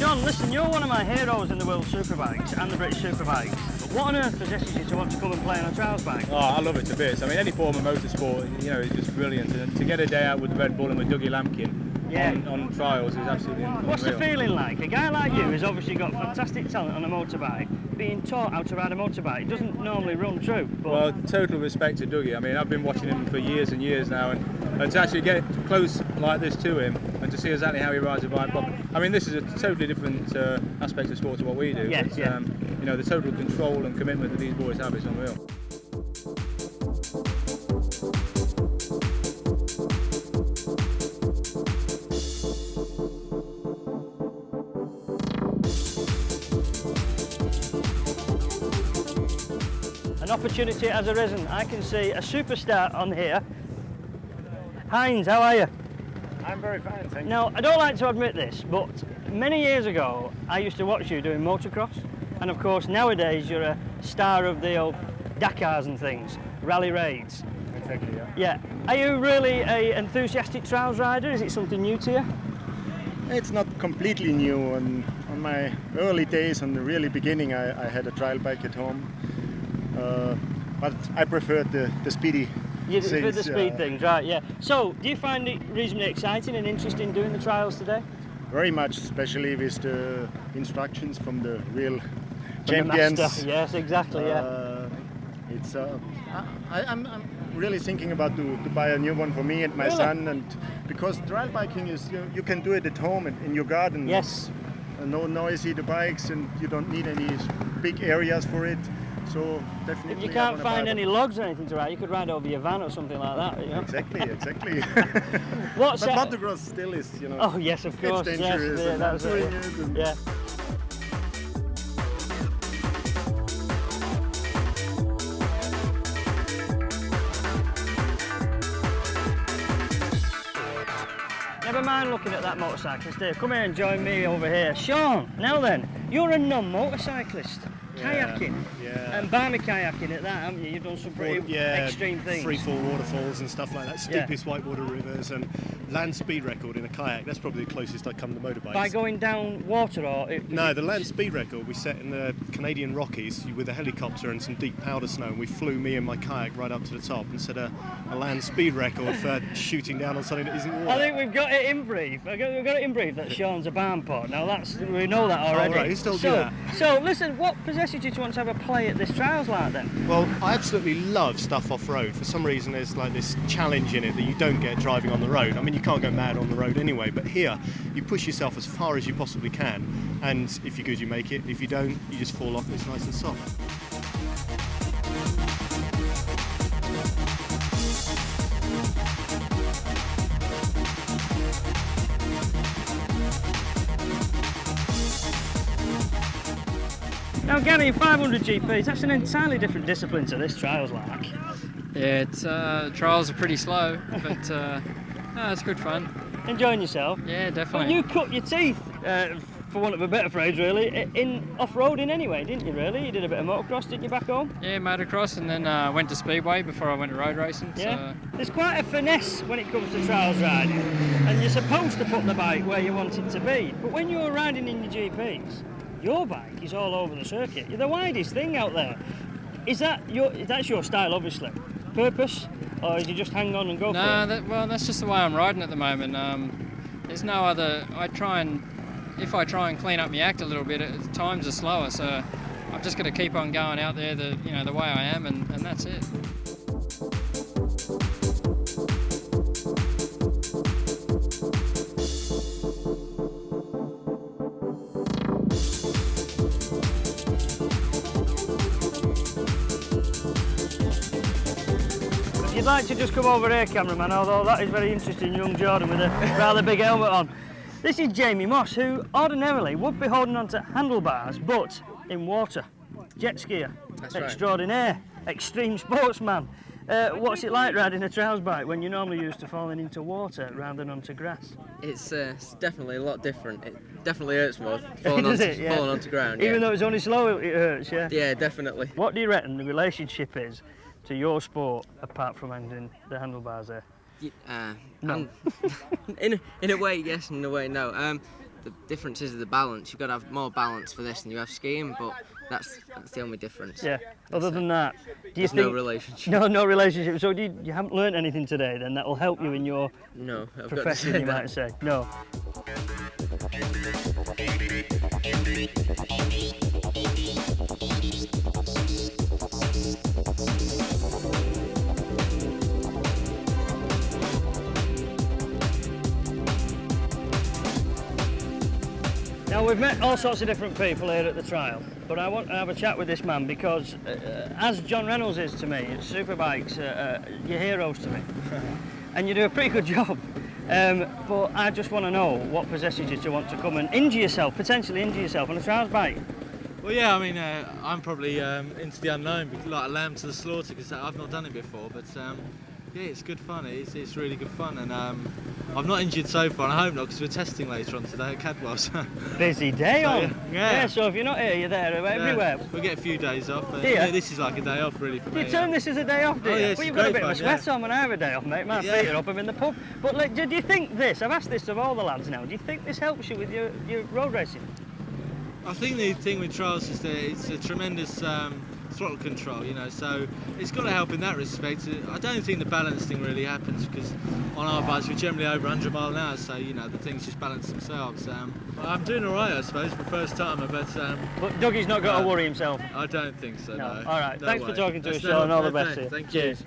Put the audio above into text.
John, listen, you're one of my heroes in the World Superbikes and the British Superbikes. But what on earth possesses you to want to come and play on a trials bike? Oh, I love it to bits. I mean, any form of motorsport, you know, is just brilliant. And to get a day out with the Red Bull and with Dougie Lampkin on trials is absolutely unreal. What's the feeling like? A guy like you has obviously got fantastic talent on a motorbike, being taught how to ride a motorbike. It doesn't normally run true. But... Well, total respect to Dougie. I mean, I've been watching him for years and years now, and to actually get close like this to him and to see exactly how he rides a bike. I mean, this is a totally different aspect of sport to what we do. Yes, but, yeah. You know, the total control and commitment that these boys have is unreal. An opportunity has arisen. I can see a superstar on here. Heinz, how are you? I'm very fine, thank you. Now, I don't like to admit this, but many years ago, I used to watch you doing motocross. And of course, nowadays, you're a star of the old Dakars and things, rally raids. Exactly, yeah. Yeah. Are you really an enthusiastic trials rider? Is it something new to you? It's not completely new. On my early days, on the really beginning, I had a trial bike at home. But I preferred the speedy You things. for the speed things, right, yeah. So, do you find it reasonably exciting and interesting doing the trials today? Very much, especially with the instructions from the real From champions. the master. Yes, exactly, yeah. It's I'm really thinking about to buy a new one for me and my Really? son, and because trial biking is you can do it at home in your garden. Yes. No noisy the bikes, and you don't need any big areas for it. So definitely. If you I can't wanna find buy any one. logs or anything to ride, you could ride over your van or something like that. You know? Exactly. What's But that? motocross still is, you know. Oh yes, of course. It's Yes, dangerous. yeah, and that's I'm doing it. it and Yeah. Never mind looking at that motorcyclist there. Come here and join me over here. Sean, now then, you're a non-motorcyclist. Kayaking. Yeah. And balmy kayaking at that, haven't you? You've done some pretty extreme things. Free fall waterfalls and stuff like that, Yeah. steepest whitewater rivers, and land speed record in a kayak. That's probably the closest I come to motorbikes. By going down water or... No, the land speed record we set in the Canadian Rockies with a helicopter and some deep powder snow, and we flew me and my kayak right up to the top and set a land speed record for shooting down on something that isn't water. I think we've got it in brief. We've got it in brief that Sean's a barn pot. Now we know that already. Oh, right, you still do that. So listen, what possesses you to want to have a play at this trials like then? Well, I absolutely love stuff off-road. For some reason, there's like this challenge in it that you don't get driving on the road. I mean, you can't go mad on the road anyway, but here, you push yourself as far as you possibly can, and if you're good, you make it. If you don't, you just fall off and it's nice and soft. Now Gary, 500 GPs, that's an entirely different discipline to this trials like. Yeah, it's trials are pretty slow, but no, it's good fun. Enjoying yourself? Yeah, But definitely. you cut your teeth, for want of a better phrase really, in off-roading anyway, didn't you really? You did a bit of motocross, didn't you, back home? Yeah, motocross, and then went to Speedway before I went to road racing. Yeah. So, There's quite a finesse when it comes to trials riding, and you're supposed to put the bike where you want it to be. But when you're riding in your GPs, your bike is all over the circuit. You're the widest thing out there. That's your style, obviously. Purpose, or is you just hang on and go for it? well, that's just the way I'm riding at the moment. There's no other. If I try and clean up my act a little bit, times are slower. So I've just got to keep on going out there, the way I am, and that's it. If you'd like to just come over here, cameraman, although that is very interesting, young Jordan with a rather big helmet on. This is Jamie Moss, who ordinarily would be holding on to handlebars, but in water. Jet skier, extraordinaire, extreme sportsman. What's it like riding a trials bike when you're normally used to falling into water rather than onto grass? It's definitely a lot different. It definitely hurts more falling onto ground. Even Yeah. though it's only slow, it hurts, yeah? Yeah, definitely. What do you reckon the relationship is to your sport apart from handling the handlebars there? No. In a way, yes, in a way, no. the difference is the balance. You've got to have more balance for this than you have skiing, but that's the only difference. Yeah. Other than that, do you There's think no relationship. No relationship. So you haven't learnt anything today then that will help you in your No, I've got to profession, say you that. might say? No. Now we've met all sorts of different people here at the trial, but I want to have a chat with this man because, as John Reynolds is to me, Superbike's your heroes to me, and you do a pretty good job. But I just want to know what possesses you to want to come and potentially injure yourself on a trials bike. Well, yeah, I mean, I'm probably into the unknown, like a lamb to the slaughter, because I've not done it before. But yeah, it's good fun. It's really good fun, and I've not injured so far. And I hope not, because we're testing later on today at Cadwell's. Busy day on. Yeah. So if you're not here, you're there everywhere. We'll get a few days off. Yeah. This is like a day off, really, for me. You turn this as a day off, do you? Oh, yeah, Well, you've got a bit of a great fun, sweat on when I have a day off, mate. My feet are up, I'm in the pub. But like, do you think this, I've asked this of all the lads now, do you think this helps you with your road racing? I think the thing with trials is that it's a tremendous throttle control, you know, so it's got to help in that respect. I don't think the balance thing really happens, because on our bikes we're generally over 100 mile an hour, so you know the things just balance themselves. I'm doing all right, I suppose, for first timer, but Dougie's not got to worry himself. I don't think so. No. All right, No thanks way. for talking to us, That's Sean. All the no, best to you. thank you. Cheers.